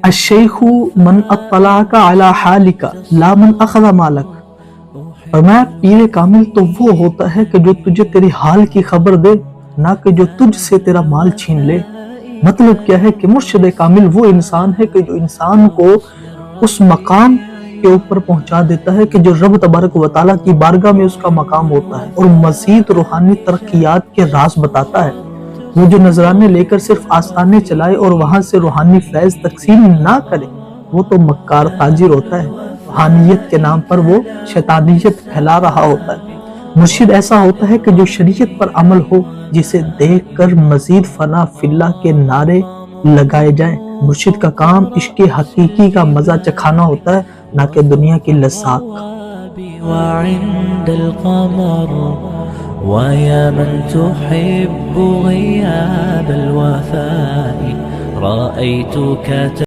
الشیخ من اطلعک علی حالک لا من اخذ مالک۔ فرمایا پیر کامل تو وہ ہوتا ہے کہ جو تجھے تیری حال کی خبر دے، نہ کہ جو تجھ سے تیرا مال چھین لے۔ مطلب کیا ہے کہ مرشد کامل وہ انسان ہے کہ جو انسان کو اس مقام کے اوپر پہنچا دیتا ہے کہ جو رب تبارک و تعالیٰ کی بارگاہ میں اس کا مقام ہوتا ہے، اور مزید روحانی ترقیات کے راز بتاتا ہے۔ وہ جو نذرانے لے کر صرف آستانے چلائے اور وہاں سے روحانی فیض تقسیم نہ کرے، وہ تو مکار تاجر ہوتا ہے، روحانیت کے نام پر وہ شیطانیت پھیلا رہا ہوتا ہے۔ مرشد ایسا ہوتا ہے کہ جو شریعت پر عمل ہو، جسے دیکھ کر مزید فنا فی اللہ کے نعرے لگائے جائیں۔ مرشد کا کام عشق حقیقی کا مزہ چکھانا ہوتا ہے، نہ کہ دنیا کی لذات کا۔ وعند القمر ويا من تحب غياب الوفاء رأيتك